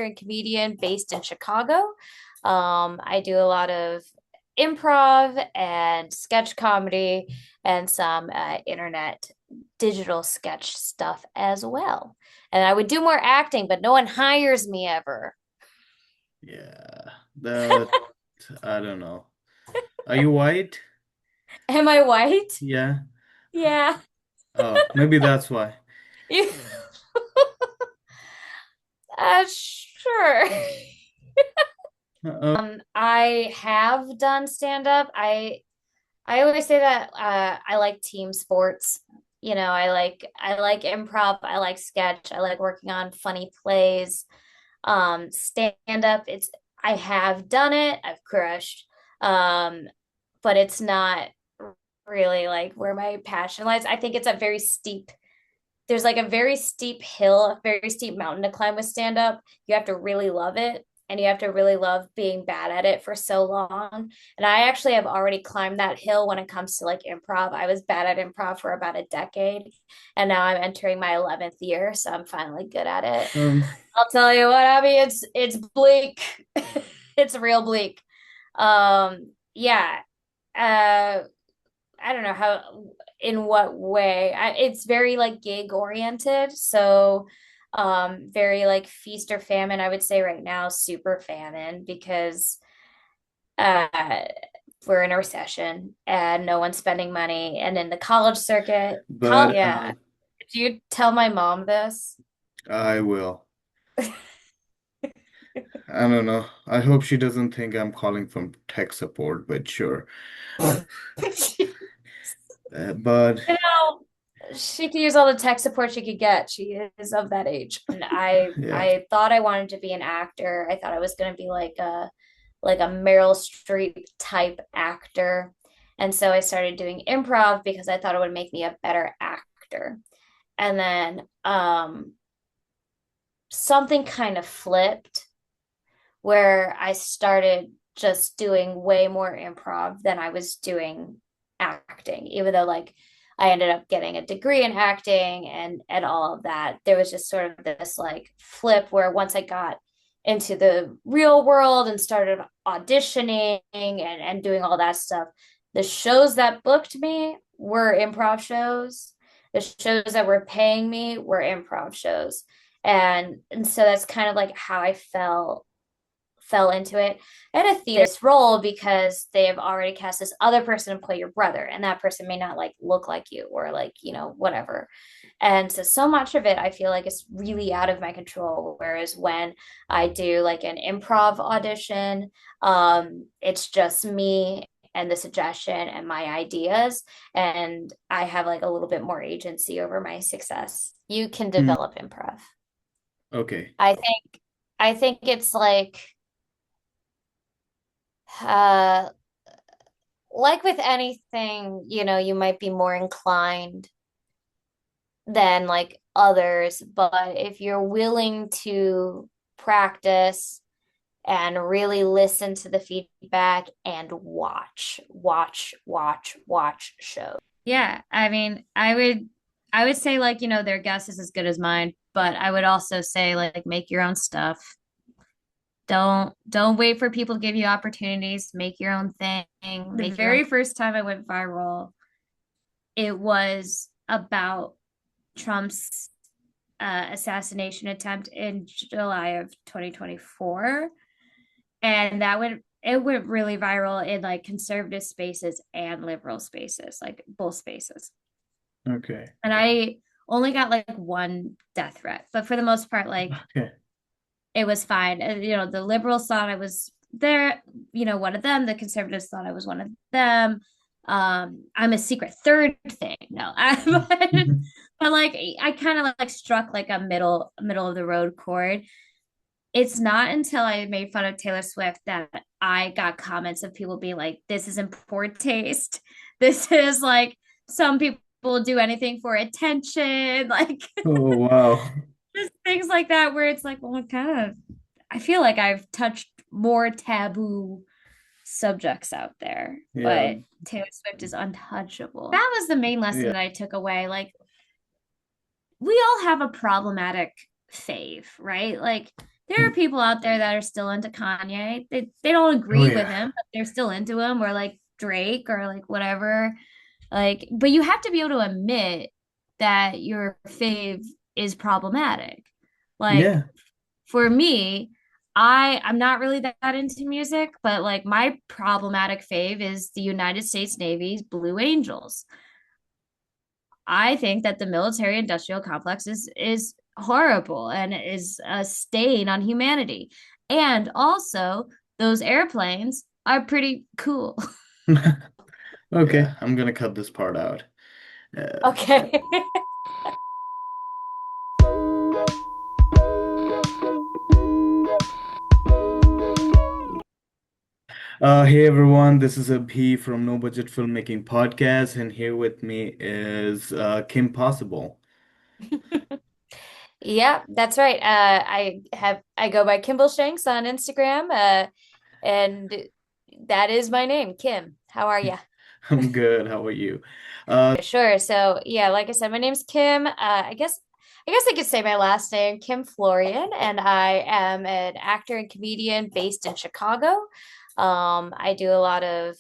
actor and comedian based in Chicago. I do a lot of improv and sketch comedy and some internet digital sketch stuff as well. And I would do more acting, but no one hires me ever. Yeah, that I don't know. Are you white? Am I white? Yeah. Yeah. Oh, maybe that's why. Sure. Uh, I have done stand up. I always say that I like team sports. You know, I like improv, I like sketch, I like working on funny plays. Stand up, it's I have done it, I've crushed. Um, but it's not really like where my passion lies. I think it's a very steep there's like a very steep hill, a very steep mountain to climb with stand up. You have to really love it and you have to really love being bad at it for so long. And I actually have already climbed that hill when it comes to like improv. I was bad at improv for about a decade and now I'm entering my 11th year, so I'm finally good at it. um, I'll tell you what, Abby, it's bleak. It's real bleak. Yeah. Uh I don't know how, in what way. It's very like gig oriented. So, very like feast or famine. I would say right now, super famine because uh, we're in a recession and no one's spending money. And in the college circuit, but yeah. Did you tell my mom this? I will. I don't know. I hope she doesn't think I'm calling from tech support, but sure. But You know, she could use all the tech support she could get. She is of that age. And I yeah. I thought I wanted to be an actor. I thought I was going to be like a Meryl Streep type actor. And so I started doing improv because I thought it would make me a better actor. And then something kind of flipped where I started just doing way more improv than I was doing acting, even though like I ended up getting a degree in acting and all of that. There was just sort of this like flip where once I got into the real world and started auditioning and doing all that stuff, the shows that booked me were improv shows. The shows that were paying me were improv shows. And so that's kind of like how I fell into it at a theater role because they have already cast this other person to play your brother, and that person may not like look like you or like, you know, whatever. And so much of it I feel like is really out of my control. Whereas when I do like an improv audition, it's just me and the suggestion and my ideas, and I have like a little bit more agency over my success. You can Hmm. develop improv. Okay. I think it's uh like with anything, you know, you might be more inclined than like others, but if you're willing to practice and really listen to the feedback and watch shows. Yeah, I mean, I would say like, you know, their guess is as good as mine, but I would also say like make your own stuff. Don't wait for people to give you opportunities. Make your own thing. The very first time I went viral, it was about Trump's assassination attempt in July of 2024. And it went really viral in like conservative spaces and liberal spaces, like both spaces. Okay. And I only got like one death threat, but for the most part, like Okay. it was fine. And, you know, the liberals thought I was there, you know, one of them. The conservatives thought I was one of them. I'm a secret third thing. No, but like I kind of like struck like a middle of the road chord. It's not until I made fun of Taylor Swift that I got comments of people being like, "This is in poor taste. This is like some people do anything for attention." Like Oh, wow. just things like that where it's like, well, I feel like I've touched more taboo subjects out there, Yeah. but Taylor Swift is untouchable. That was the main lesson Yeah. that I took away. Like, we all have a problematic fave, right? Like, there are people out there that are still into Kanye. They don't Oh agree with yeah. him, but they're still into him, or like Drake or like whatever. Like, but you have to be able to admit that your fave is problematic. Like Yeah. for me, I'm not really that into music, but like my problematic fave is the United States Navy's Blue Angels. I think that the military industrial complex is horrible and is a stain on humanity. And also, those airplanes are pretty cool. Okay, I'm gonna cut this part out. Uh, Okay. hey everyone, this is Abhi from No-Budget Filmmaking Podcast, and here with me is Kim Possible. Yeah, that's right. I go by Kimball Shanks on Instagram, and that is my name, Kim. How are you? I'm good. How are you? Sure. So yeah, like I said, my name's Kim. I guess I could say my last name, Kim Florian, and I am an actor and comedian based in Chicago. I do a lot of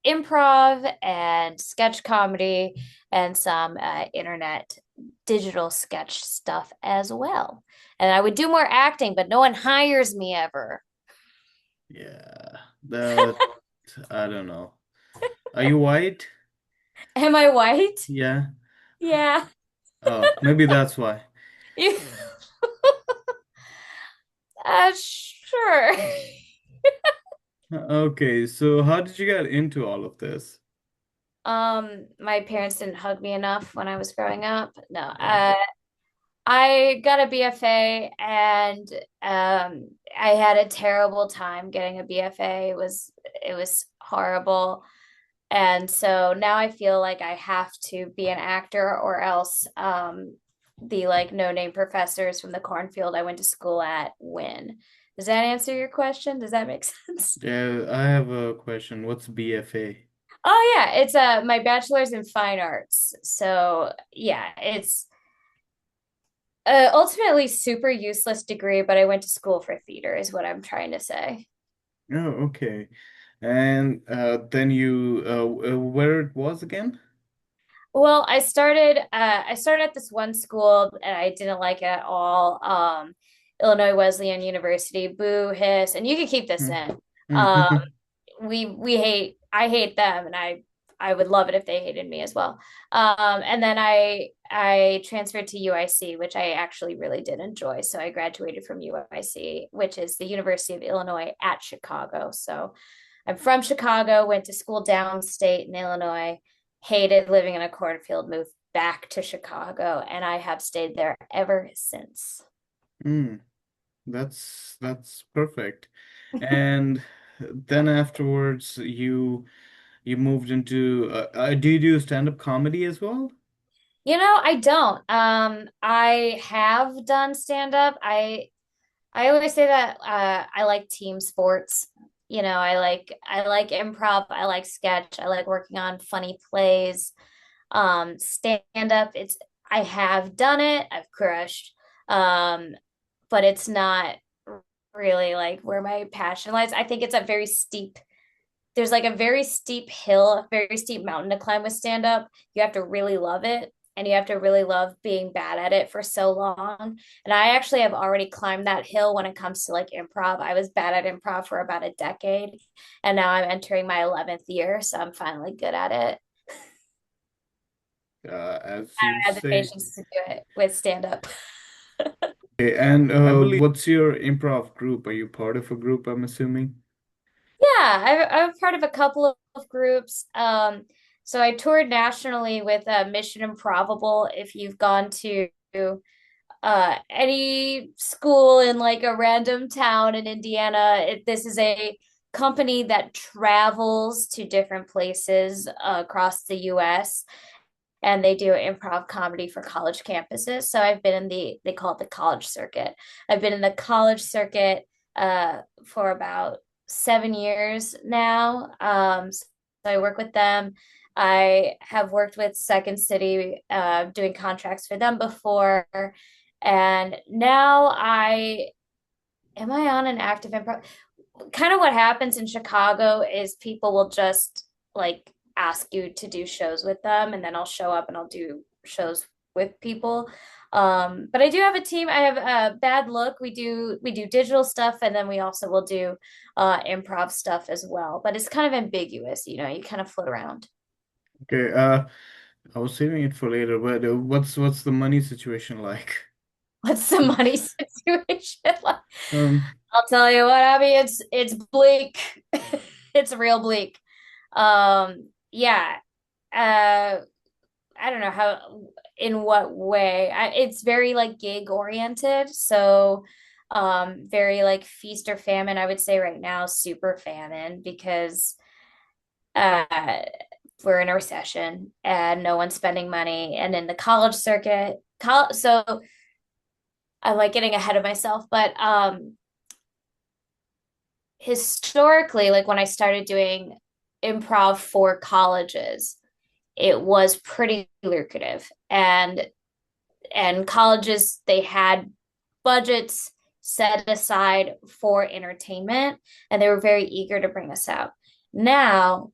improv and sketch comedy and some internet digital sketch stuff as well. And I would do more acting, but no one hires me ever. Yeah, that I don't know. Are you white? Am I white? Yeah. Yeah. Oh, maybe that's why. You, sure. Okay, so how did you get into all of this? My parents didn't hug me enough when I was growing up. No, Oh. I got a BFA and I had a terrible time getting a BFA. It was horrible. And so now I feel like I have to be an actor or else the like no-name professors from the cornfield I went to school at win. Does that answer your question? Does that make sense? Yeah, I have a question. What's BFA? Oh yeah, it's my bachelor's in fine arts. So yeah, it's ultimately super useless degree, but I went to school for theater is what I'm trying to say. Oh, okay. And then you where it was again? Well, I started at this one school and I didn't like it at all. Illinois Wesleyan University, boo hiss, and you can keep this Hmm. in. Um, Mhm. I hate them and I would love it if they hated me as well. And then I transferred to UIC, which I actually really did enjoy. So I graduated from UIC, which is the University of Illinois at Chicago. So I'm from Chicago, went to school downstate in Illinois, hated living in a cornfield, moved back to Chicago, and I have stayed there ever since. Mm, that's perfect. And then afterwards, you moved into do you do stand-up comedy as well? I don't. I have done stand up. I always say that I like team sports. I like improv, I like sketch, I like working on funny plays. Stand up, it's I have done it, I've crushed. Um, but it's not really like where my passion lies. I think it's a very steep there's like a very steep hill, a very steep mountain to climb with stand up. You have to really love it and you have to really love being bad at it for so long. And I actually have already climbed that hill when it comes to like improv. I was bad at improv for about a decade and now I'm entering my 11th year, so I'm finally good at it. As you I had the say. patience to do it with stand up. Okay, and what's your improv group? Are you part of a group, I'm assuming? Yeah, I'm part of a couple of groups. So I toured nationally with Mission Improbable. If you've gone to any school in like a random town in Indiana, this is a company that travels to different places across the US and they do improv comedy for college campuses. So I've been in they call it the college circuit. I've been in the college circuit for about 7 years now. So I work with them. I have worked with Second City, doing contracts for them before. And now I Am I on an active improv? Kind of what happens in Chicago is people will just like ask you to do shows with them, and then I'll show up and I'll do shows with people. But I do have a team. I have a Bad Look. We do digital stuff, and then we also will do improv stuff as well. But it's kind of ambiguous, you kind of float around. Okay, I was saving it for later, but what's the money situation like? What's the money situation like? Um, I'll tell you what, Abby, it's bleak. It's real bleak. Yeah. Uh, I don't know in what way. It's very like gig oriented. So, very like feast or famine, I would say right now, super famine because uh we're in a recession and no one's spending money. And in the college circuit, so I'm like getting ahead of myself, but historically, like when I started doing improv for colleges, it was pretty lucrative. And colleges, they had budgets set aside for entertainment, and they were very eager to bring us out. Now,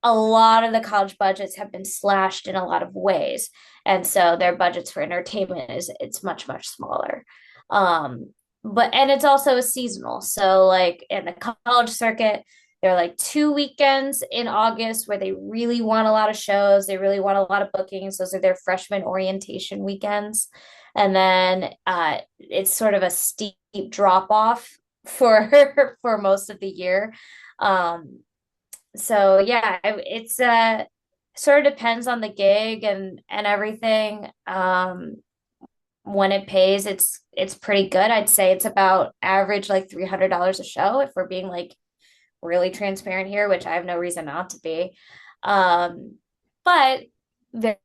a lot of the college budgets have been slashed in a lot of ways, and so their budgets for entertainment is it's much much smaller. um but and it's also a seasonal, so like in the college circuit, there are like 2 weekends in August where they really want a lot of shows, they really want a lot of bookings. Those are their freshman orientation weekends, and then it's sort of a steep drop off for for most of the year. So yeah, it's sort of depends on the gig and everything. When it pays, it's pretty good. I'd say it's about average like $300 a show if we're being like really transparent here, which I have no reason not to be. But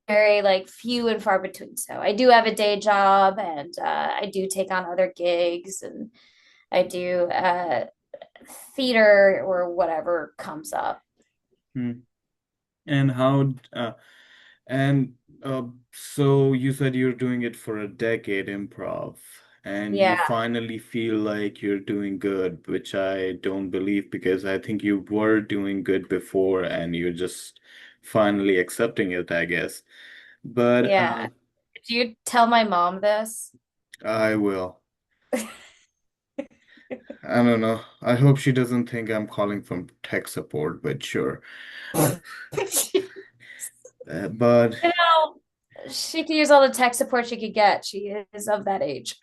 very like few and far between. So I do have a day job, and I do take on other gigs, and I do theater or whatever comes up. hmm. And how and so you said you're doing it for a decade improv, and you Yeah. finally feel like you're doing good, which I don't believe because I think you were doing good before and you're just finally accepting it, I guess. But Yeah. Do you tell my mom this? I will. I don't know. I hope she doesn't think I'm calling from tech support, but sure. But You know, she could use all the tech support she could get. She is of that age.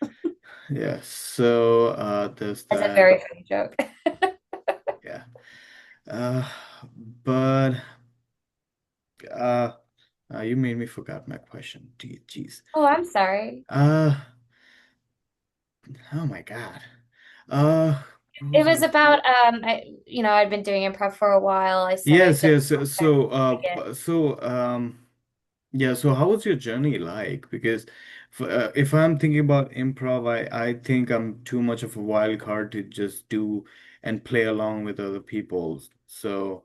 yeah, so there's That's a that. very funny joke. Yeah. Uh, but uh, you made me forgot my question. Jeez. Oh, I'm sorry. Uh, oh my God. Uh, what It was was my? about I'd been doing improv for a while. I said I Yes, just yes. Yeah. So how was your journey like? Because if I'm thinking about improv, I think I'm too much of a wild card to just do and play along with other people. So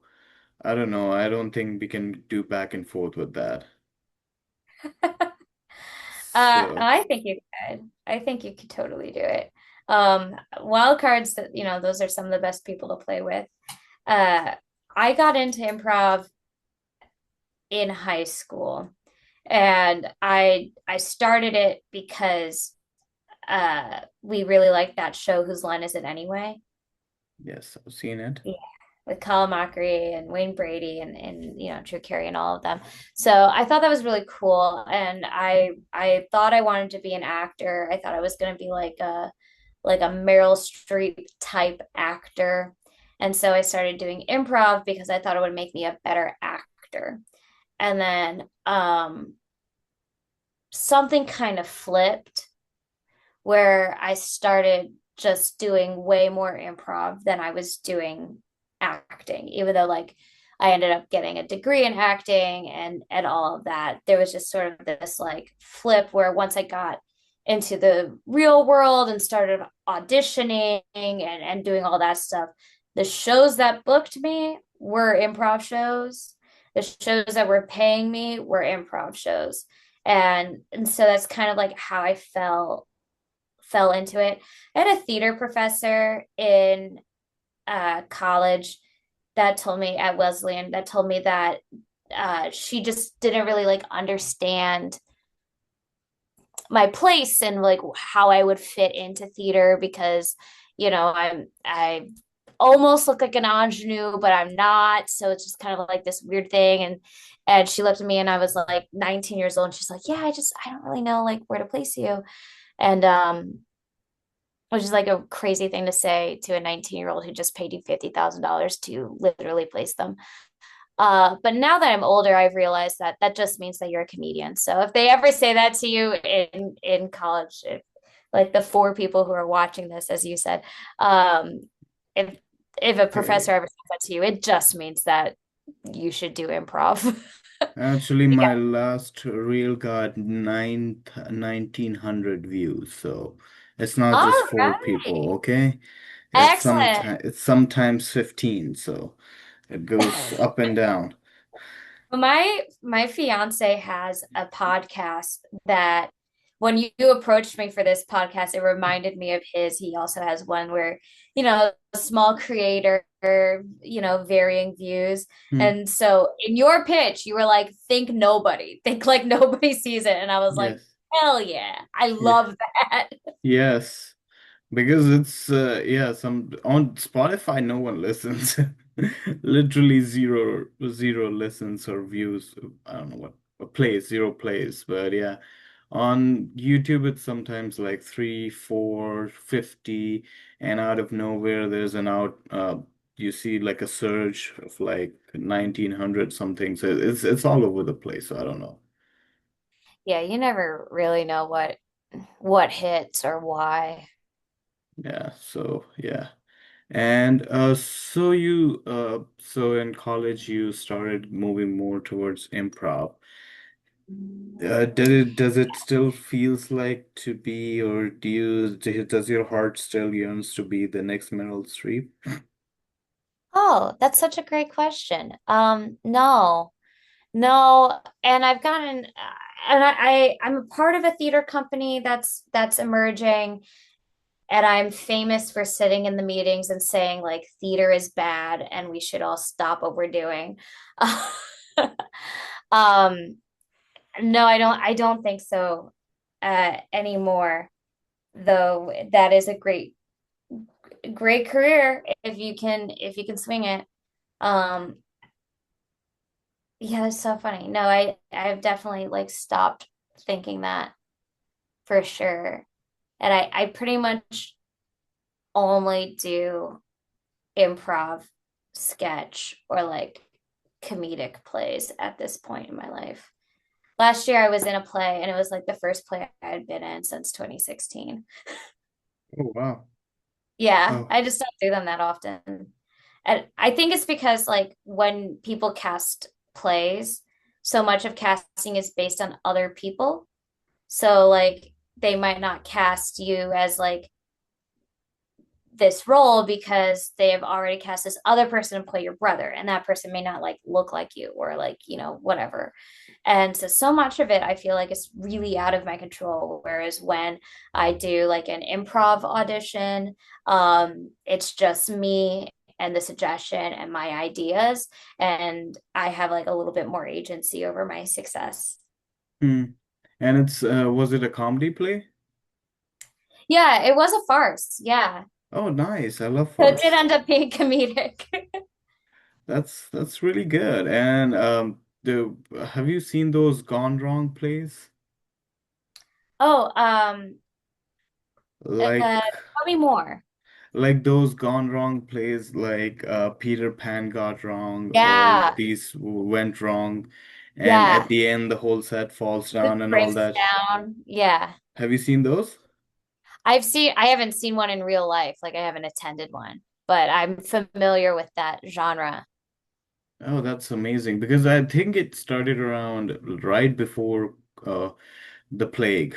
I don't know. I don't think we can do back and forth with that. So. I think you could. I think you could totally do it. Wild cards that, those are some of the best people to play with. Uh, I got into improv in high school, and I started it because we really liked that show, Whose Line Is It Anyway? Yes, I've seen it. Yeah, with Colin Mockery and Wayne Brady and Drew Carey and all of them. So I thought that was really cool, and I thought I wanted to be an actor. I thought I was going to be like a Meryl Streep type actor. And so I started doing improv because I thought it would make me a better actor. And then something kind of flipped where I started just doing way more improv than I was doing acting, even though like I ended up getting a degree in acting and all of that. There was just sort of this like flip where once I got into the real world and started auditioning and doing all that stuff, the shows that booked me were improv shows. The shows that were paying me were improv shows. And so that's kind of like how I fell fell into it. I had a theater professor in college that told me at Wesleyan that told me that she just didn't really like understand my place and like how I would fit into theater because I almost look like an ingenue, but I'm not. So it's just kind of like this weird thing. And she looked at me and I was like 19 years old and she's like, yeah, I don't really know like where to place you. And which is like a crazy thing to say to a 19-year-old who just paid you $50,000 to literally place them. But now that I'm older, I've realized that that just means that you're a comedian. So if they ever say that to you in college, if, like the four people who are watching this, as you said, um, if if a professor Okay. ever says that to you, it just means that you should do improv. Actually, Yeah. my last reel got 1900 views, so it's not just All four people, right. okay? Excellent. It's sometimes 15, so it goes up and down. My fiance has a podcast that when you approached me for this podcast, it reminded me of his. He also has one where, a small creator, varying views. Hmm. And so in your pitch, you were like, think nobody, think like nobody sees it. And I was like, Yes. hell yeah, I Yeah. love that. Yes. Because it's yeah, some on Spotify no one listens. Literally zero listens or views. I don't know what plays, zero plays. But yeah, on YouTube it's sometimes like 3, 4, 50, and out of nowhere there's an out you see like a surge of like 1900 something. So it's all over the place. So I don't know. Yeah, you never really know what hits or why. Yeah, so yeah. And so in college you started moving more towards improv. Does it still feels like to be, or does your heart still yearns to be the next Meryl Streep? Oh, that's such a great question. No. No, and I've gotten and I'm a part of a theater company that's emerging, and I'm famous for sitting in the meetings and saying like theater is bad and we should all stop what we're doing. Um, no, I don't think so anymore, though that is a great career if you can swing it. Um, Yeah, that's so funny. No, I've definitely like stopped thinking that for sure. And I pretty much only do improv, sketch, or like comedic plays at this point in my life. Last year I was in a play and it was like the first play I had been in since 2016. Oh wow. Yeah, Oh. I just don't do them that often. And I think it's because like when people cast plays, so much of casting is based on other people. So like they might not cast you as like this role because they have already cast this other person to play your brother, and that person may not like look like you or like, whatever. And so much of it I feel like is really out of my control. Whereas when I do like an improv audition, it's just me and the suggestion and my ideas, and I have like a little bit more agency over my success. Hmm. And it's was it a comedy play? Yeah, it was a farce. Yeah. Oh, nice. I love So it did farce. end up being comedic. That's really good. And the have you seen those Gone Wrong plays? Oh, Like tell me more. those gone wrong plays like Peter Pan got wrong or Yeah, these went wrong and at yeah. the end the whole set falls It down and all breaks that. down. Yeah. Have you seen those? I haven't seen one in real life, like I haven't attended one, but I'm familiar with that genre. Oh, that's amazing because I think it started around right before uh, the plague.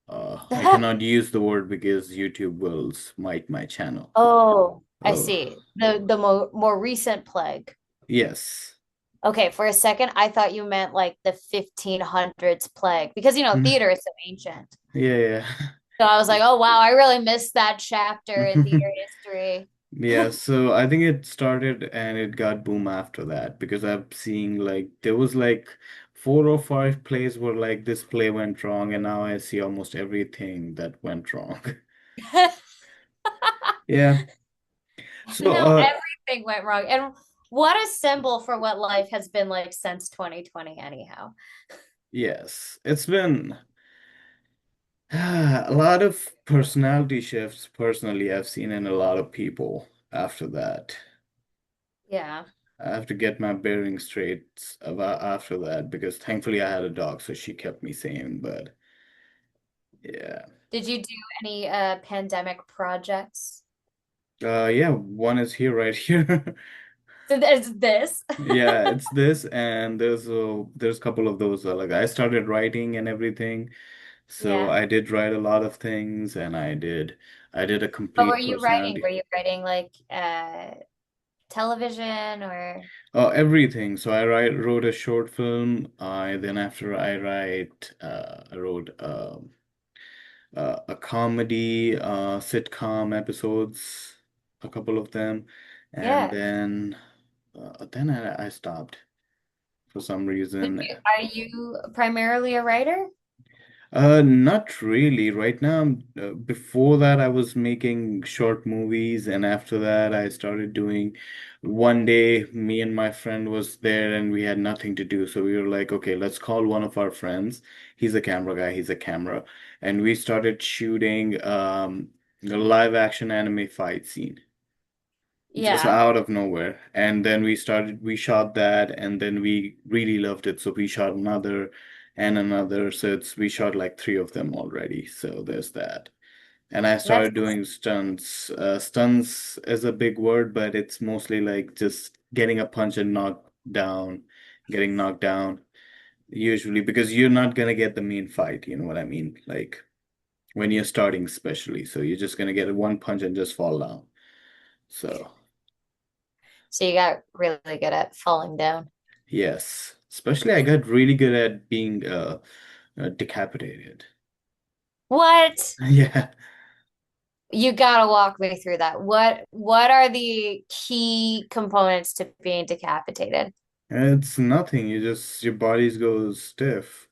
I cannot use the word because YouTube will smite my channel. Oh, I Oh, see. The more recent plague. yes. Okay, for a second, I thought you meant like the 1500s plague because theater is so ancient. Yeah, yeah. So I was like, oh wow, I really missed that chapter in theater history. Yeah, so I think it started and it got boom after that because I'm seeing like there was like 4 or 5 plays where like this play went wrong, and now I see almost everything that went wrong. Yeah. So No, everything went wrong. And what a symbol for what life has been like since 2020, anyhow. yes, it's been a lot of personality shifts personally I've seen in a lot of people after that. Yeah. I have to get my bearings straight about after that because thankfully I had a dog, so she kept me sane. But yeah. Did you do any pandemic projects? Yeah, one is here right here. So there's this. Yeah, it's this, and there's a couple of those like I started writing and everything. So Yeah. I did write a lot of things, and I did a What were complete you writing? Were personality. you writing like television or Everything. So wrote a short film. I then after I wrote a comedy sitcom episodes, a couple of them, and yeah. then I stopped for some reason. Are you primarily a writer? Not really. Right now, before that, I was making short movies, and after that, I started doing. One day, me and my friend was there, and we had nothing to do, so we were like, "Okay, let's call one of our friends. He's a camera guy. He's a camera," and we started shooting a live action anime fight scene just Yeah. out of nowhere. And then we shot that, and then we really loved it. So we shot another and another. So we shot like 3 of them already. So there's that. And I That's started doing stunts. Stunts is a big word, but it's mostly like just getting a punch and getting knocked down, usually because you're not gonna get the main fight, you know what I mean? Like when you're starting, especially. So you're just gonna get one punch and just fall down. So. so you got really good at falling down. Yes, especially I got really good at being decapitated. What? Yeah, You gotta walk me through that. What are the key components to being decapitated? it's nothing. Your bodies go stiff.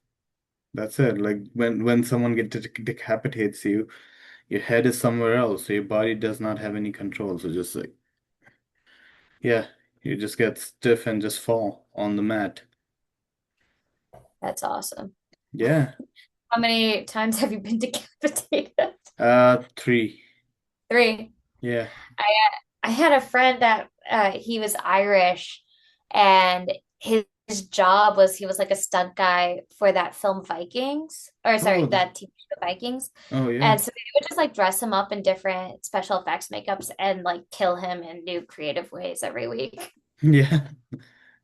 That's it. Like when someone decapitates you, your head is somewhere else, so your body does not have any control. So just like yeah, you just get stiff and just fall on the mat. That's awesome. Yeah. How many times have you been decapitated? 3. Three. Yeah. I I had a friend that he was Irish and his job was he was like a stunt guy for that film Vikings, or sorry, Oh, that TV show Vikings. oh yeah. And so they would just like dress him up in different special effects makeups and like kill him in new creative ways every week. Yeah.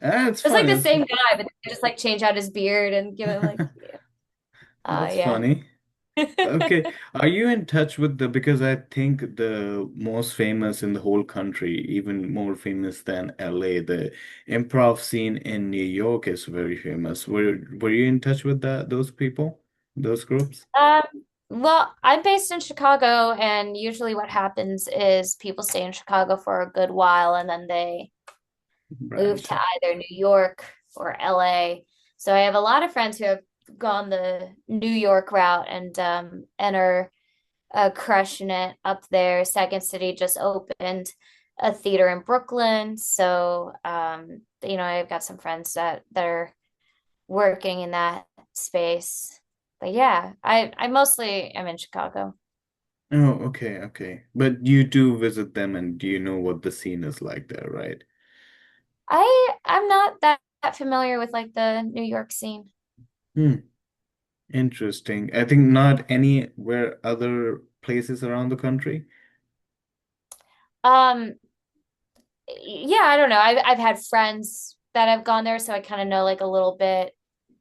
It's It's fun. like the It's same guy, but they just like change out his beard and give him like, that's yeah. funny. Okay, are you in touch with because I think the most famous in the whole country, even more famous than LA, the improv scene in New York is very famous. Were you in touch with those people, those groups? Um, well, I'm based in Chicago, and usually what happens is people stay in Chicago for a good while and then they move Branch. to either New York or LA. So I have a lot of friends who have gone the New York route and are crushing it up there. Second City just opened a theater in Brooklyn. So I've got some friends that are working in that space. But yeah, I mostly am in Chicago. Oh, okay, okay. But you do visit them, and do you know what the scene is like there, right? I'm not that familiar with like the New York scene. Hmm, interesting. I think not anywhere other places around the country. Um, yeah, I don't know. I've had friends that have gone there, so I kind of know like a little bit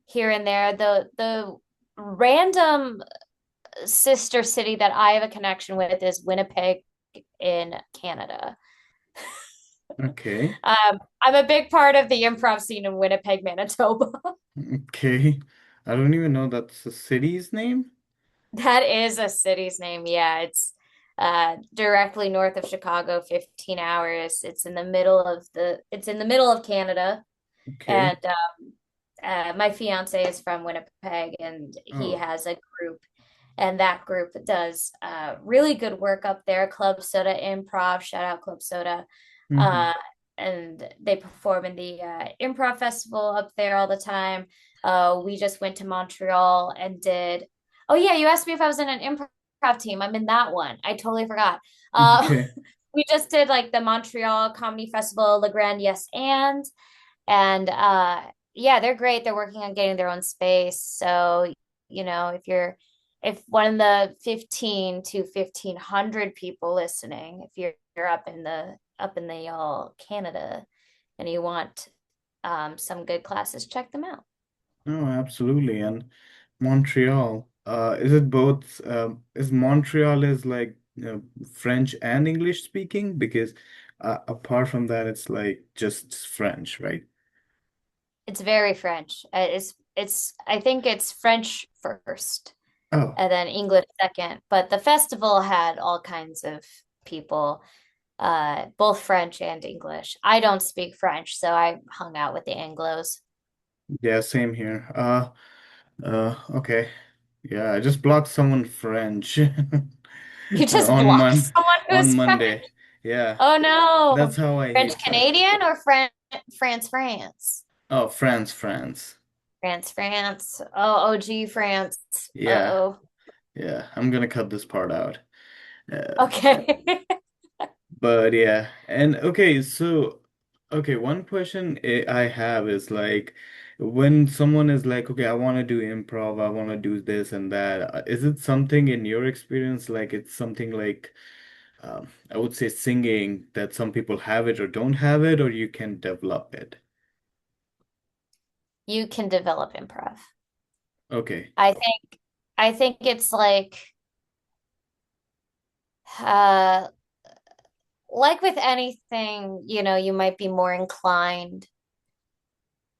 here and there. The random sister city that I have a connection with is Winnipeg in Canada. Okay, I'm a big part of the improv scene in Winnipeg, Manitoba. okay. I don't even know that's the city's name. That is a city's name. Yeah, it's directly north of Chicago, 15 hours. It's in the middle of Canada. Okay. And my fiance is from Winnipeg and he Oh. has a group and that group does really good work up there. Club Soda Improv, shout out Club Soda. Hmm. Uh, and they perform in the improv festival up there all the time. We just went to Montreal and did. Oh yeah, you asked me if I was in an improv team. I'm in that one. I totally forgot. Uh, Okay. we just did like the Montreal Comedy Festival, Le Grand Yes and yeah, they're great. They're working on getting their own space. So, if one of the 15 to 1,500 people listening, if you're up in the Canada and you want some good classes, check them out. Oh, absolutely. And Montreal, is it both, is Montreal is like French and English speaking? Because apart from that, it's like just French, right? It's very French. It's I think it's French first Oh, and then English second. But the festival had all kinds of people, both French and English. I don't speak French, so I hung out with the Anglos. yeah, same here. Okay. Yeah, I just blocked someone French You just on blocked someone on who's French. Monday. Yeah, Oh no. that's how I French hate French. Canadian or France? Oh, France, France. France. Oh, OG France. Yeah, Uh-oh. yeah. I'm gonna cut this part out. Uh, Okay. but yeah, and okay, so okay, one question I have is like when someone is like, okay, I want to do improv, I want to do this and that. Is it something in your experience like it's something like I would say singing that some people have it or don't have it, or you can develop it? You can develop improv. Okay. I think I think it's uh like with anything, you might be more inclined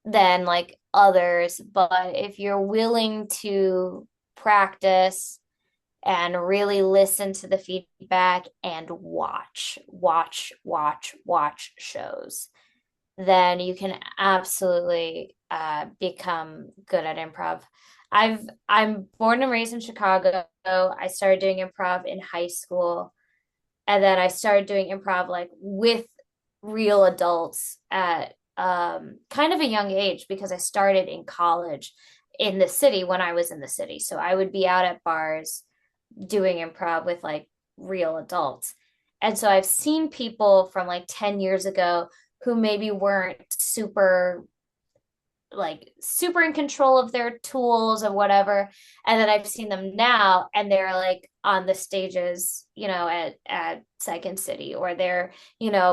than like others, but if you're willing to practice and really listen to the feedback and watch shows, then you can absolutely become good at improv. I'm born and raised in Chicago. I started doing improv in high school, and then I started doing improv like with real adults at kind of a young age because I started in college in the city when I was in the city. So I would be out at bars doing improv with like real adults. And so I've seen people from like 10 years ago who maybe weren't super in control of their tools or whatever. And then I've seen them now and they're like on the stages, at Second City, or they're,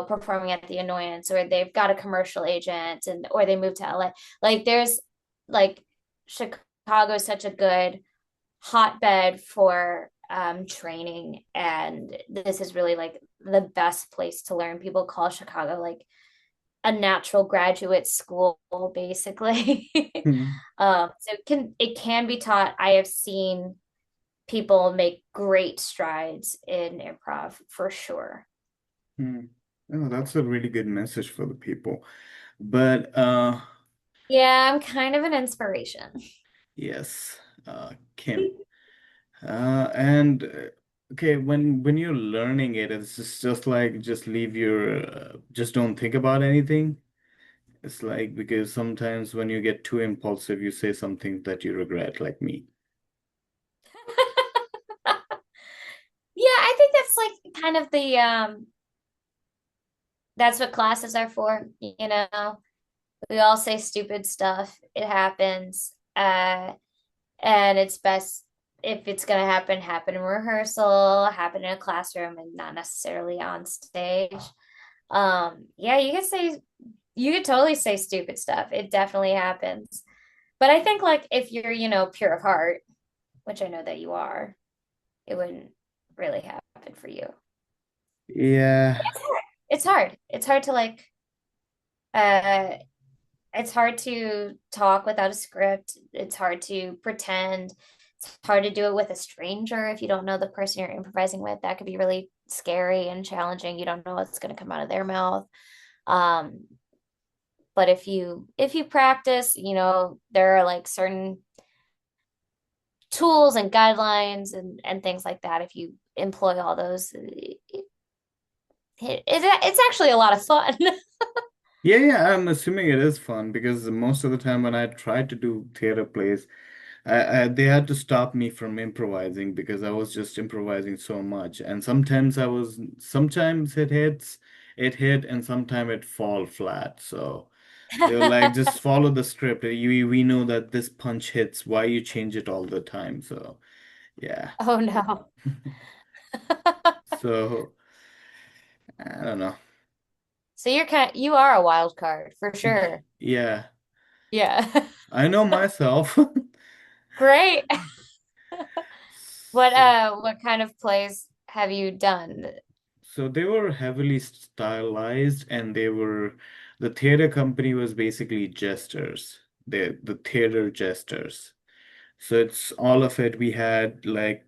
performing at the Annoyance, or they've got a commercial agent and or they moved to LA. Like there's like Chicago is such a good hotbed for training, and this is really like the best place to learn. People call Chicago like a natural graduate school, basically. Hmm. So it can be taught. I have seen people make great strides in improv for sure. Hmm. Oh, that's a really good message for the people. But Yeah, I'm kind of an inspiration. yes, Kim. And okay, when you're learning it, it's just like just leave your just don't think about anything. It's like because sometimes when you get too impulsive, you say something that you regret, like me. Yeah, I think that's like kind of the that's what classes are for, we all say stupid stuff. It happens. And it's best if it's gonna happen in rehearsal, happen in a classroom and not necessarily on stage. Yeah, you could totally say stupid stuff. It definitely happens. But I think like if you're, pure of heart, which I know that you are, it wouldn't really happen for you. Yeah. It's hard. It's hard to like uh it's hard to talk without a script. It's hard to pretend. It's It's hard to do it with a stranger if you don't know the person you're improvising with. That could be really scary and challenging. You don't know what's going to come out of their mouth. Um, but if you practice, there are like certain tools and guidelines and things like that. If you employ all those, it's actually a lot of fun. Yeah, yeah, I'm assuming it is fun because most of the time when I tried to do theater plays, they had to stop me from improvising because I was just improvising so much. And sometimes it hit, and sometimes it fall flat. So they were like, just follow the script. We know that this punch hits. Why you change it all the time? So yeah. Oh no. So I don't know. So you are a wild card for sure. Yeah, Yeah. I know myself. Great. What So, what kind of plays have you done? so they were heavily stylized, and the theater company was basically jesters. The theater jesters. So it's all of it. We had like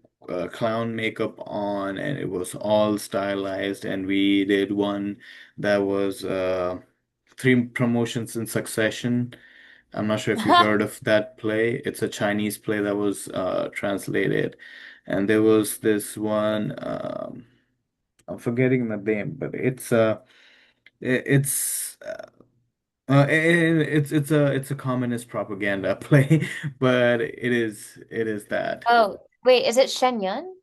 clown makeup on, and it was all stylized. And we did one that was three promotions in succession. I'm not sure if you heard of that play. It's a Chinese play that was translated. And there was this one, I'm forgetting the name, but it's it's a communist propaganda play, but it is that. Oh, wait, is it Shen Yun?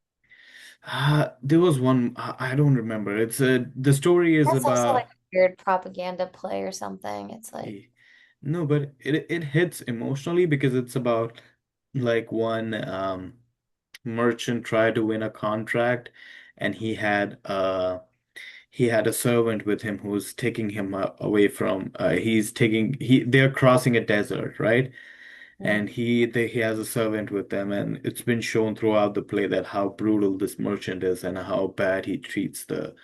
There was one I don't remember. The story is That's also like about a weird propaganda play or something. It's like, no, but it hits emotionally because it's about like one merchant tried to win a contract, and he had a servant with him who was taking him away from they're crossing a desert, right? mm, And he has a servant with them, and it's been shown throughout the play that how brutal this merchant is and how bad he treats the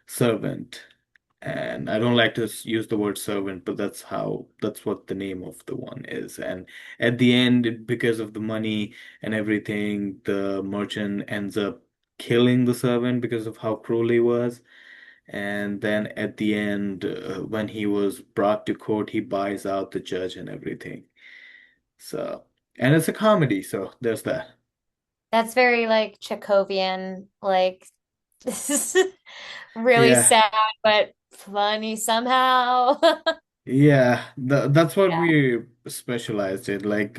servant. And I don't like to use the word servant, but that's what the name of the one is. And at the end, because of the money and everything, the merchant ends up killing the servant because of how cruel he was. And then at the end, when he was brought to court, he buys out the judge and everything. So, and it's a comedy, so there's that. that's very like Chekhovian, like this is really Yeah. sad but funny somehow. Yeah, that's what Yeah, we specialized in, like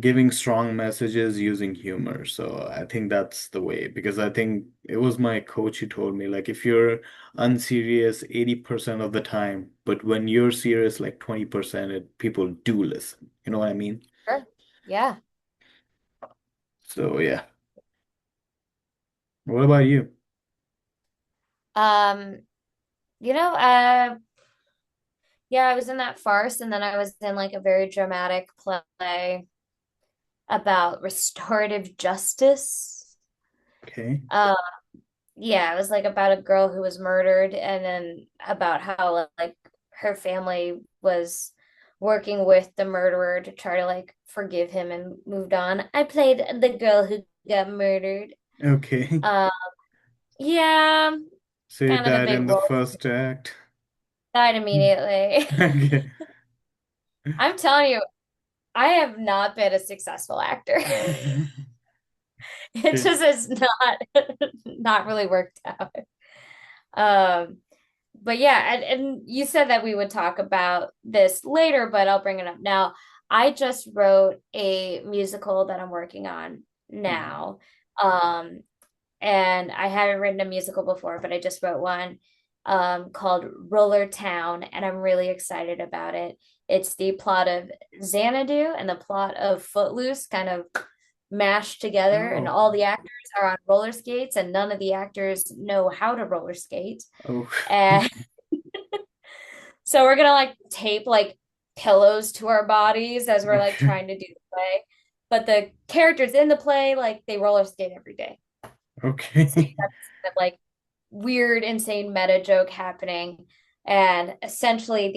giving strong messages using humor. So I think that's the way, because I think it was my coach who told me, like, if you're unserious 80% of the time, but when you're serious, like 20%, people do listen. You know what I mean? sure. Yeah. So yeah. What about you? Um, yeah, I was in that farce and then I was in like a very dramatic play about restorative justice. Okay. Uh, yeah, it was like about a girl who was murdered and then about how like her family was working with the murderer to try to like forgive him and moved on. I played the girl who got murdered. Okay. Uh, yeah, So you kind of the died big in the role. first act. Died immediately. Okay. I'm telling you, I have not been a successful actor. It Okay. just has not really worked out. Um, but yeah, and you said that we would talk about this later, but I'll bring it up now. I just wrote a musical that I'm working on Mhm. now. Um, and I haven't written a musical before, but I just wrote one called Roller Town, and I'm really excited about it. It's the plot of Xanadu and the plot of Footloose kind of mashed together, and Oh. all the actors are on roller skates, and none of the actors know how to roller skate. Oh. And so we're gonna like tape like pillows to our bodies as we're like Okay. trying to do the play. But the characters in the play, like they roller skate every day. So you Okay. have this kind of like weird, insane meta joke happening. And essentially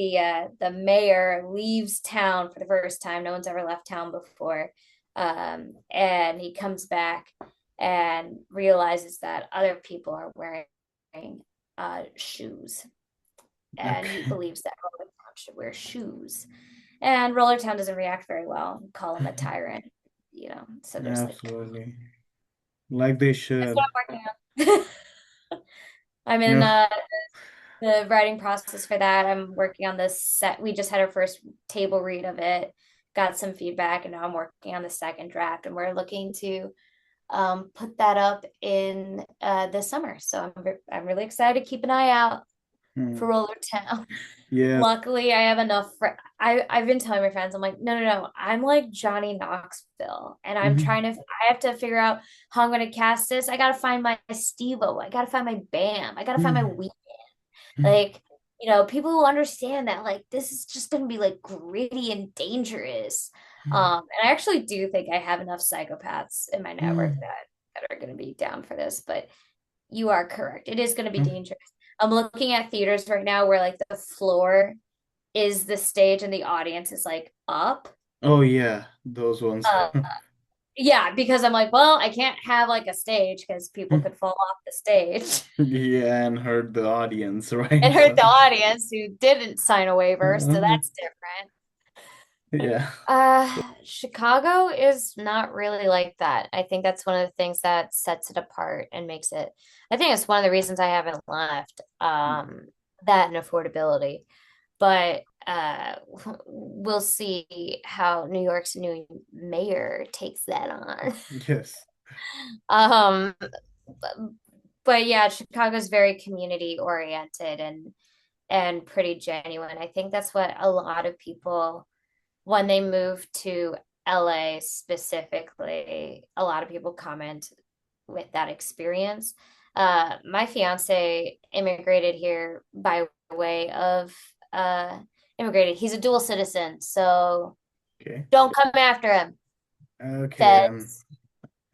the mayor leaves town for the first time. No one's ever left town before. And he comes back and realizes that other people are wearing shoes, and he Okay. believes that Roller Town should wear shoes. And Roller Town doesn't react very well, call him a tyrant, so there's like Absolutely. Like they that's what should. I'm working on. I'm You in know, the writing process for that. I'm working on this set. We just had our first table read of it, got some feedback, and now I'm working on the second draft, and we're looking to put that up in this summer. So I'm really excited. Keep an eye out for hmm. Roller Town. Yeah. Luckily, I have enough. I've been telling my friends, I'm like, no, no, no. I'm like Johnny Knoxville, and I'm Mhm. trying to. I have to figure out how I'm going to cast this. I got to find my Steve-O. I got to find my Bam. I got to find my Mhm. Wee. Like, people will understand that like this is just going to be like gritty and dangerous. And I actually do think I have enough psychopaths in my network Mhm. that are going to be down for this, but you are correct. It is going to be Mhm. dangerous. I'm looking at theaters right now where like the floor is the stage and the audience is like up. Oh yeah, those ones. Uh, yeah, because I'm like, well, I can't have like a stage because people could fall off the stage Yeah, and hurt the audience, right? and hurt So, the audience who didn't sign a waiver. So uh, that's different. yeah. Chicago is not really like that. I think that's one of the things that sets it apart and makes it, I think it's one of the reasons I haven't left, that and affordability. But we'll see how New York's new mayor takes that on. Yes. Um, but yeah, Chicago's very community oriented and pretty genuine. I think that's what a lot of people when they move to LA specifically, a lot of people comment with that experience. My fiance immigrated here by way of immigrated. He's a dual citizen, so Okay. don't come after him. Okay. Feds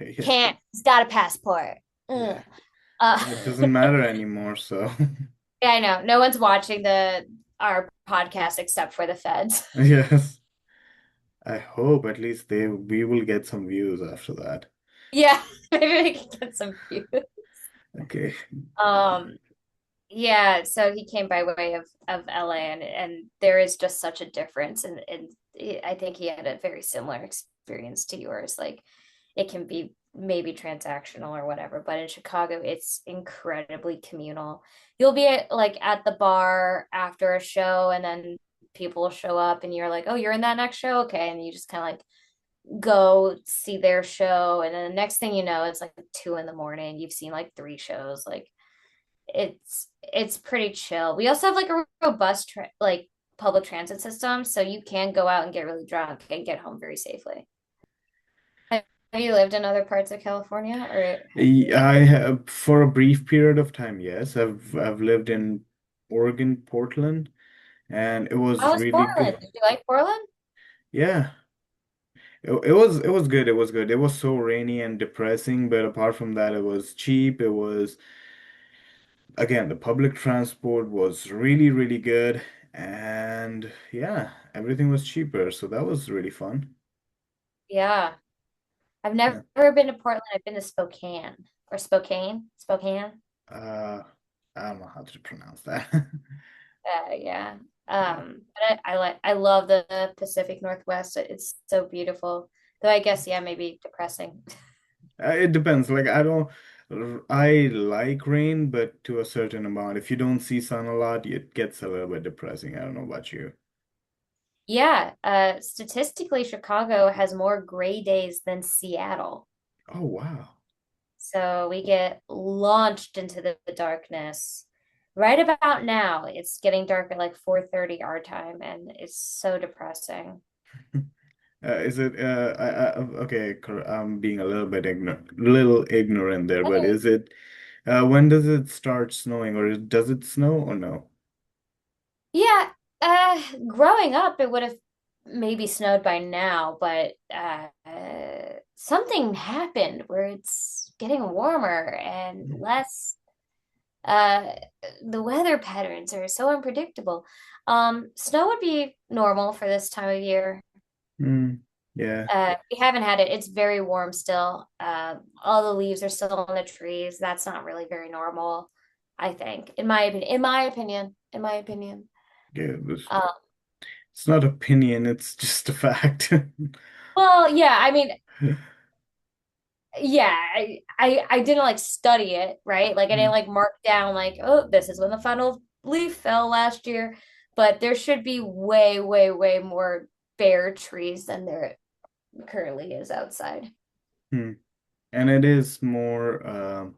Yeah. can't. He's got a passport. Yeah. Ugh. Uh, It doesn't matter anymore, so yeah, I know. No one's watching the our podcast except for the feds. yes. I hope at least we will get some views after that. Yeah, maybe we can get some views. Okay. Um, Yeah, so he came by way of LA, and there is just such a difference, and I think he had a very similar experience to yours. Like it can be maybe transactional or whatever, but in Chicago it's incredibly communal. You'll be like at the bar after a show, and then people will show up and you're like, "Oh, you're in that next show? Okay." And you just kind of like go see their show, and then the next thing you know, it's like 2 in the morning. You've seen like three shows. Like it's pretty chill. We also have like a robust like public transit system, so you can go out and get really drunk and get home very safely. Have you lived in other parts of California, or have you? I have for a brief period of time, yes. I've lived in Oregon, Portland, and it was How was really Portland? good. Did you like Portland? Yeah. It was good. It was good. It was so rainy and depressing, but apart from that, it was cheap. It was again, the public transport was really, really good, and yeah, everything was cheaper, so that was really fun. Yeah, I've never Yeah. been to Portland. I've been to Spokane. Uh, I don't know how to pronounce that. Yeah. Yeah. But I love the Pacific Northwest. It's so beautiful. Though I guess yeah, maybe depressing. It depends. Like I like rain, but to a certain amount. If you don't see sun a lot, it gets a little bit depressing. I don't know about you. Yeah, statistically, Chicago has more gray days than Seattle. Oh wow. So we get launched into the darkness. Right about now, it's getting dark at like 4:30 our time, and it's so depressing. Is it okay, I'm being a little ignorant there, but Okay. is it when does it start snowing or does it snow or no? Yeah, growing up, it would have maybe snowed by now, but something happened where it's getting warmer and less. Uh, the weather patterns are so unpredictable. Snow would be normal for this time of year. Hmm. Yeah. We haven't had it. It's very warm still. All the leaves are still on the trees. That's not really very normal, I think, in my opinion. In my opinion. In my opinion. Yeah. Um, It's not opinion, it's just a fact. well, yeah, I mean, yeah, I didn't like study it, right? Like I didn't Mm. like mark down like, oh, this is when the final leaf fell last year. But there should be way, way, way more bare trees than there currently is outside. Hmm. And it is more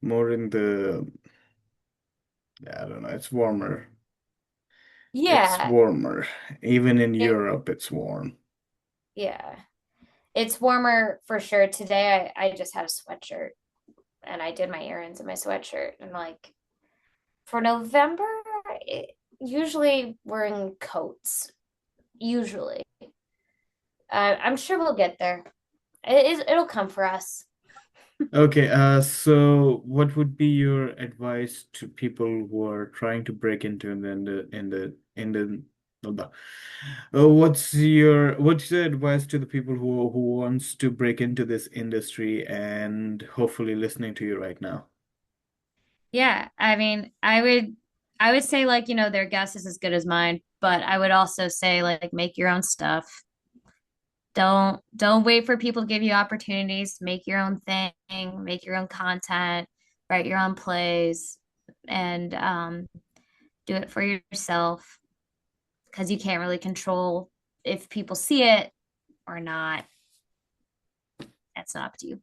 more in the, I don't know, it's warmer. It's Yeah, warmer. Even in it, Europe, it's warm. yeah. It's warmer for sure. Today I just had a sweatshirt and I did my errands in my sweatshirt. And like for November, it, usually wearing coats. Usually. I'm sure we'll get there. It'll come for us. Okay, so what would be your advice to people who are trying to break into in the what's your advice to the people who wants to break into this industry and hopefully listening to you right now? Yeah, I mean, I would say like, their guess is as good as mine, but I would also say like make your own stuff. Don't wait for people to give you opportunities. Make your own thing, make your own content, write your own plays, and do it for yourself because you can't really control if people see it or not. That's not up to you.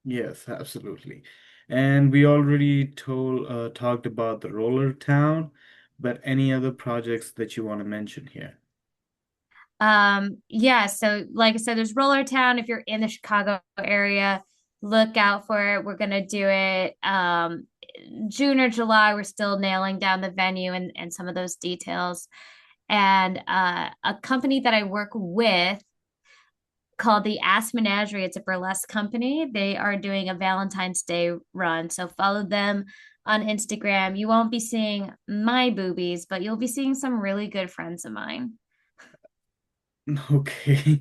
Yes, absolutely. And we already talked about the Roller Town, but any other projects that you want to mention here? Yeah, so like I said, there's Roller Town. If you're in the Chicago area, look out for it. We're gonna do it June or July. We're still nailing down the venue and some of those details. And a company that I work with called the Ass Menagerie. It's a burlesque company. They are doing a Valentine's Day run. So follow them on Instagram. You won't be seeing my boobies, but you'll be seeing some really good friends of mine. Okay.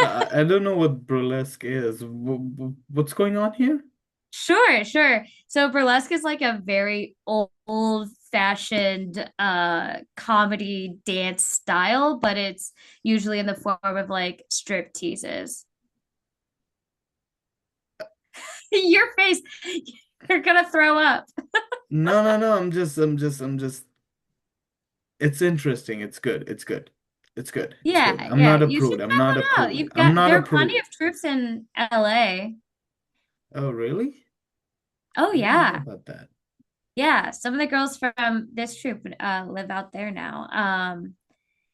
I don't know what burlesque is. What's going on here? Sure, sure. So burlesque is like a very old fashioned comedy dance style, but it's usually in the form of like strip teases. Your face, you're gonna throw up. No, no, no. I'm just. It's interesting. It's good. It's good. It's good. It's good. Yeah, I'm yeah. not a You should prude. I'm check not one a out. prude. You've I'm got not there a are plenty prude. of troops in LA. Oh, really? Oh I didn't know yeah. about that. Yeah. Some of the girls from this troop live out there now.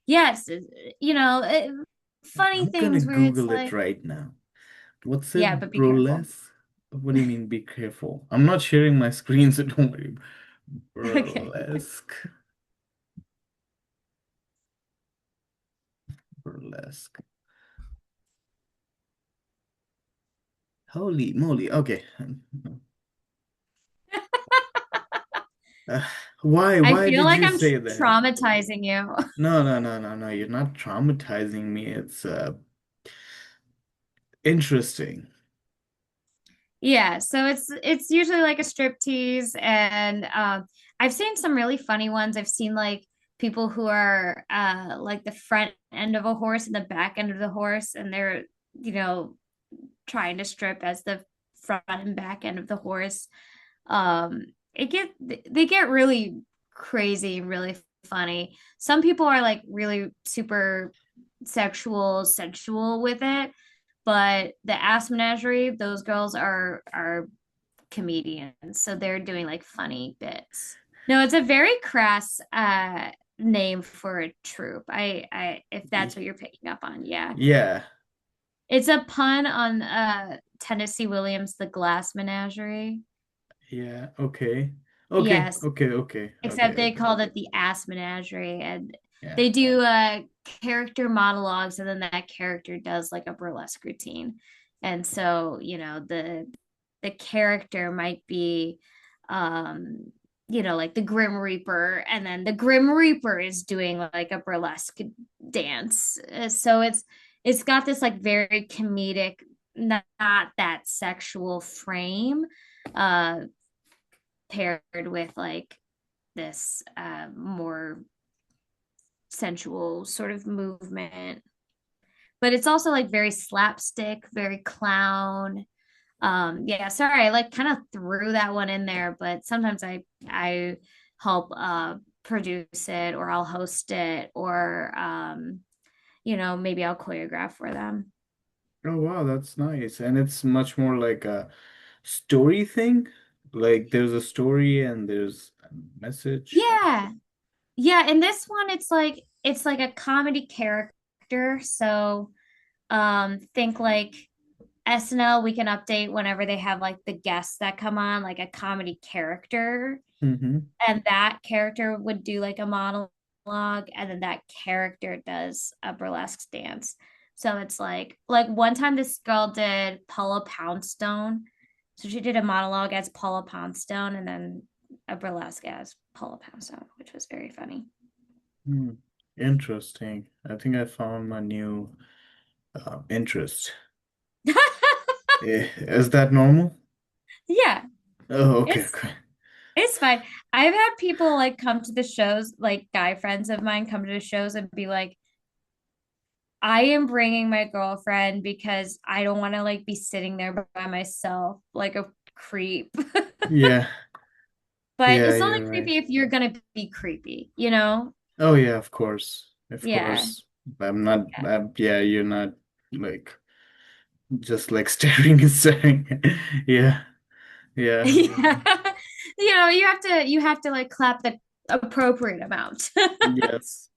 Yes, funny I'm gonna things where it's Google it like, right now. What's yeah, it? but be careful. Burlesque? What do you mean, be careful? I'm not sharing my screen, so don't worry. Okay. Burlesque. Burlesque. Holy moly. Okay. Uh, why? I Why feel did like you I'm say that? traumatizing you. No, no, no, no, no. You're not traumatizing me. It's interesting. Yeah, so it's usually like a strip tease, and I've seen some really funny ones. I've seen like people who are like the front end of a horse and the back end of the horse, and they're you know trying to strip as the front and back end of the horse. It get they get really crazy, really funny. Some people are like really super sensual with it, but the ass menagerie, those girls are comedians, so they're doing like funny bits. No, it's a very crass name for a troupe. I if that's Y- what you're picking up on, yeah. Yeah. It's a pun on Tennessee Williams' The Glass Menagerie. Yeah. Okay. Okay. Yes, Okay. Okay. Okay. except they Okay. called it the Ass Menagerie, and Yeah. they do character monologues, and then that character does like a burlesque routine. And so, the character might be like the Grim Reaper, and then the Grim Reaper is doing like a burlesque dance. So it's got this like very comedic, not that sexual frame, uh, paired with like this more sensual sort of movement. But it's also like very slapstick, very clown. Yeah, sorry, I like kind of threw that one in there, but sometimes I help produce it, or I'll host it, or maybe I'll choreograph for them. Oh wow, that's nice. And it's much more like a story thing. Like there's a story and there's a message. Yeah. Yeah, and this one it's like a comedy character. So think like SNL, we can update whenever they have like the guests that come on, like a comedy character. Mm-hmm. And that character would do like a monologue, and then that character does a burlesque dance. So it's like one time this girl did Paula Poundstone. So she did a monologue as Paula Poundstone and then a burlesque as Paula Poundstone, which was very funny. Hmm. Interesting. I think I found my new interest. Is that normal? Yeah, Oh, okay, it's okay. it's fine. I've had people like come to the shows, like guy friends of mine come to the shows and be like, I am bringing my girlfriend because I don't want to like be sitting there by myself like a creep. Yeah, But yeah, it's only you're right. creepy if you're gonna be creepy, you know? Oh yeah, of course. Of Yeah. course. I'm not yeah, you're not like just like staring and staring. Yeah, yeah. Yeah. You have to like clap the appropriate amount. Yes.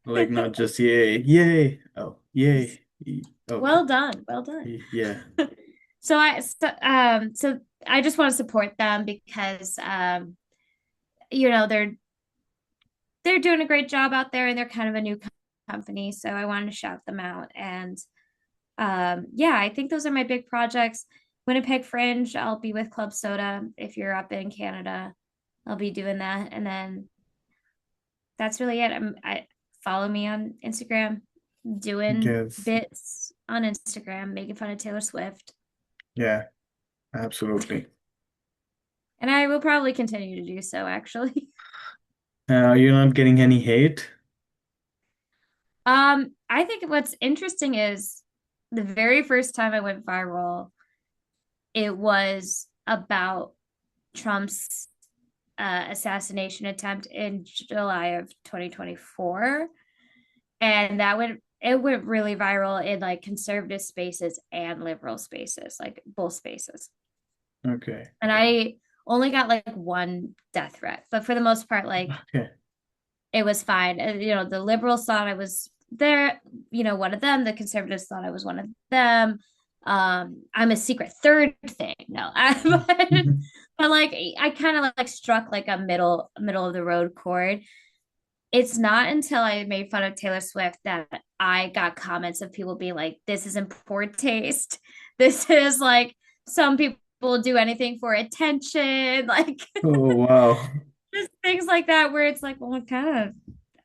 Like not just yay, yay. Oh, yay. Okay. Well done. Well done. Yeah. So I just want to support them because they're doing a great job out there, and they're kind of a new company. So I wanted to shout them out. And yeah, I think those are my big projects. Winnipeg Fringe, I'll be with Club Soda. If you're up in Canada, I'll be doing that. And then that's really it. I follow me on Instagram, doing Yes. bits on Instagram, making fun of Taylor Swift. Yeah, absolutely. And I will probably continue to do so, actually. You're not getting any hate? I think what's interesting is the very first time I went viral, it was about Trump's assassination attempt in July of 2024. And it went really viral in like conservative spaces and liberal spaces, like both spaces. Okay. And I only got like one death threat, but for the most part, like Okay. it was fine. The liberals thought I was there, one of them. The conservatives thought I was one of them. I'm a secret third thing. No, but like I kind of like struck like a middle of the road chord. It's not until I made fun of Taylor Swift that I got comments of people being like, "This is in poor taste. This is like some people do anything for attention." Like Oh, wow. just things like that where it's like, well, it kind of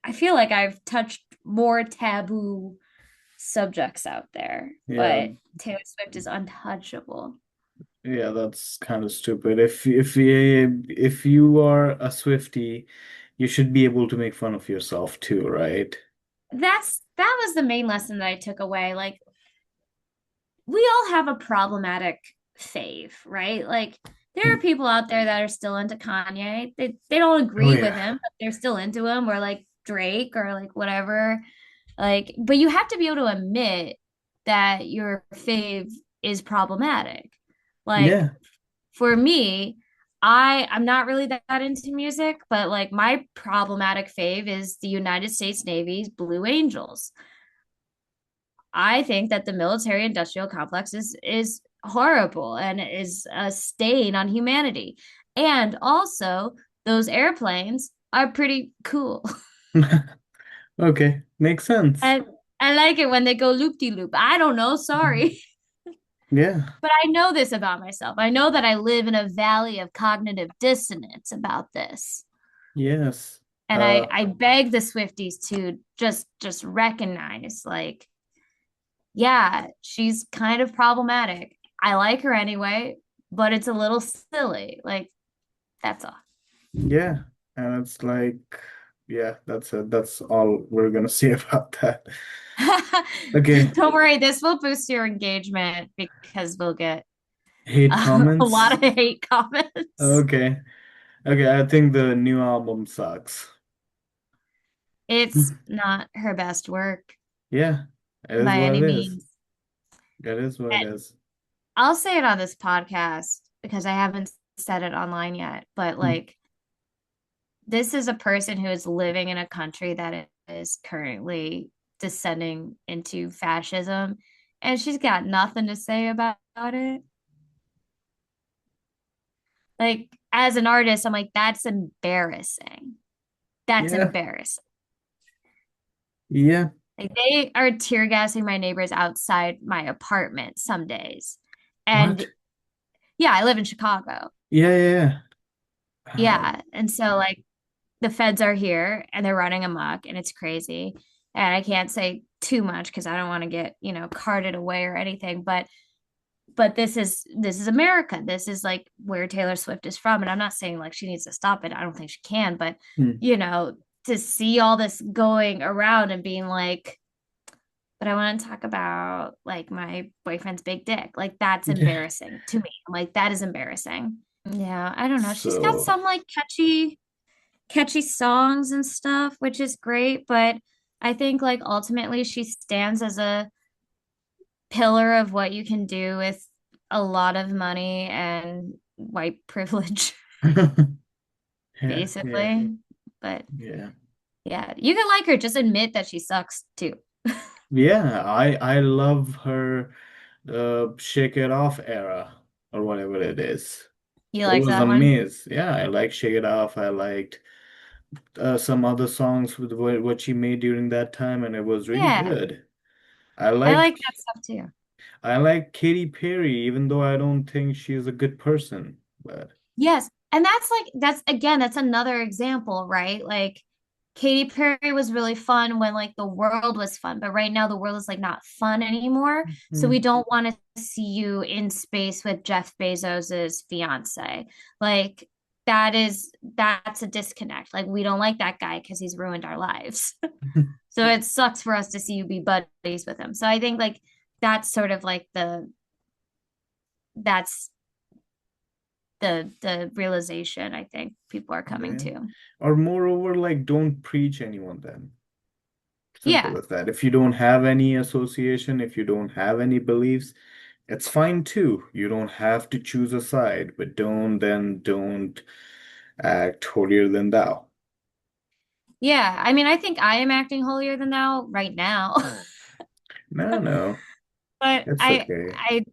I feel like I've touched more taboo subjects out there, Yeah, but Taylor Swift is untouchable. yeah, that's kind of stupid. If you are a Swiftie, you should be able to make fun of yourself too, right? That was the main lesson that I took away. Like we all have a problematic fave, right? Like there are people out there that are still into Kanye. They don't Oh agree with yeah. him, but they're still into him, or like Drake or like whatever. Like, but you have to be able to admit that your fave is problematic. Like Yeah. for me, I'm not really that into music, but like my problematic fave is the United States Navy's Blue Angels. I think that the military industrial complex is horrible and is a stain on humanity. And also, those airplanes are pretty cool. Okay, makes sense. And I like it when they go loop de loop. I don't know, sorry. Yeah. But I know this about myself. I know that I live in a valley of cognitive dissonance about this. Yes. And Uh, I beg the Swifties to just recognize, like, yeah, she's kind of problematic. I like her anyway, but it's a little silly. Like, that's all. yeah, and it's like, yeah, that's it. That's all we're gonna say about that. Okay, Don't worry, this will boost your engagement because we'll get hate a lot comments. of hate comments. Okay, okay, I think the new album sucks. It's not her best work Yeah, it is by what any it is. means. It is what it And is. I'll say it on this podcast because I haven't said it online yet, but Hmm. like, this is a person who is living in a country that is currently descending into fascism, and she's got nothing to say about it. Like, as an artist, I'm like, that's embarrassing. That's Yeah, embarrassing. yeah. Like, they are tear gassing my neighbors outside my apartment some days. And What? yeah, I live in Chicago. Yeah, yeah, yeah. Yeah. And so, like, the feds are here and they're running amok and it's crazy. And I can't say too much because I don't want to get, carted away or anything. But this is America. This is like where Taylor Swift is from. And I'm not saying like she needs to stop it. I don't think she can, but Hmm. you know, to see all this going around and being like, but I want to talk about like my boyfriend's big dick. Like, that's Yeah. embarrassing to me. I'm like, that is embarrassing. Yeah, I don't know. She's got So, some like catchy songs and stuff, which is great, but I think like ultimately she stands as a pillar of what you can do with a lot of money and white privilege, yeah, yeah, basically. But yeah. yeah, you can like her, just admit that she sucks too. Yeah, I love her Shake It Off era or whatever it is. You It like was that one? amazing. Yeah, I like Shake It Off. I liked some other songs with what she made during that time, and it was really Yeah, good. I I liked like that stuff too. I like Katy Perry, even though I don't think she's a good person. But Yes. And that's like, that's again, that's another example, right? Like, Katy Perry was really fun when like the world was fun, but right now the world is like not fun anymore. So hmm, we don't want to see you in space with Jeff Bezos's fiance. Like, that's a disconnect. Like, we don't like that guy because he's ruined our lives. So it sucks for us to see you be buddies with him. So I think like that's sort of like that's the realization I think people are coming yeah. to. Or moreover, like don't preach anyone then. Simple Yeah. as that. If you don't have any association, if you don't have any beliefs, it's fine too. You don't have to choose a side, but don't act holier than thou. Yeah. I mean, I think I am acting holier than thou right now. No, no, But it's okay.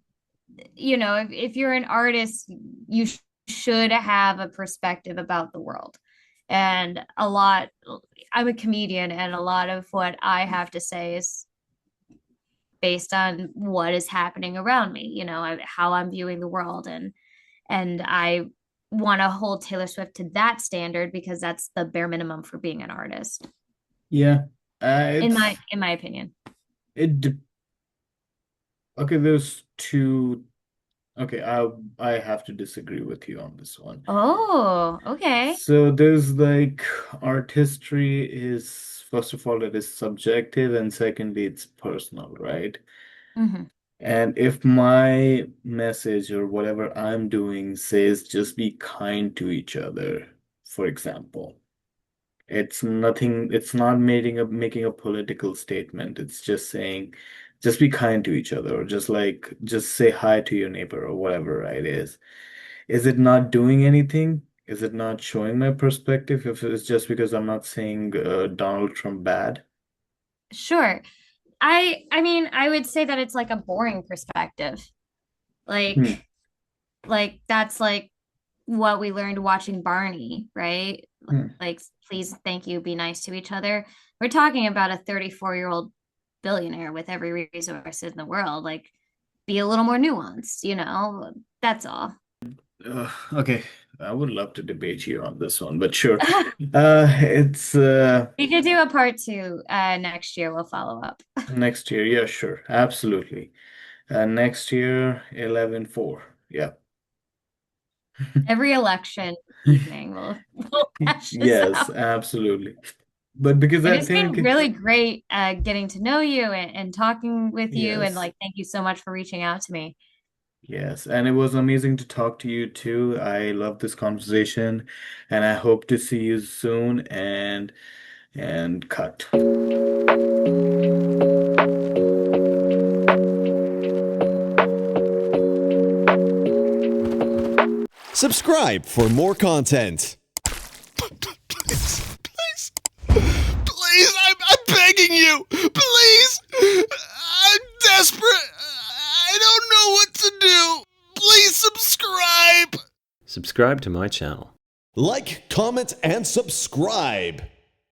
if you're an artist, you should have a perspective about the world. And I'm a comedian, and a lot of what I have to say is based on what is happening around me, how I'm viewing the world. And I want to hold Taylor Swift to that standard because that's the bare minimum for being an artist, Yeah, in it's my opinion. it. Okay, there's two. Okay, I have to disagree with you on this one. Oh, okay. So there's like artistry is first of all it is subjective and secondly it's personal, right? Hmm. And if my message or whatever I'm doing says just be kind to each other, for example, it's not making a political statement. It's just saying just be kind to each other or just say hi to your neighbor or whatever it is. Is it not doing anything? Is it not showing my perspective if it's just because I'm not saying Donald Trump bad? Sure. I mean, I would say that it's like a boring perspective. Hmm. Like that's like what we learned watching Barney, right? Hmm. Like, please, thank you, be nice to each other. We're talking about a 34-year-old billionaire with every resource in the world. Like, be a little more nuanced. That's all. Okay, I would love to debate you on this one, but sure. It's We could do a part two next year. We'll follow up. next year. Yeah, sure. Absolutely. Next year, 11/4. Yeah. Every election evening, we'll hash this Yes, out. absolutely. But because But I it's been think, really great getting to know you and talking with you. And yes, like, thank you so much for reaching out to me. yes. And it was amazing to talk to you too. I love this conversation and I hope to see you soon and cut. Subscribe for more content. Please, please, I'm begging you. Please, I'm desperate. I don't know what to do. Please subscribe. Subscribe to my channel. Like, comment, and subscribe.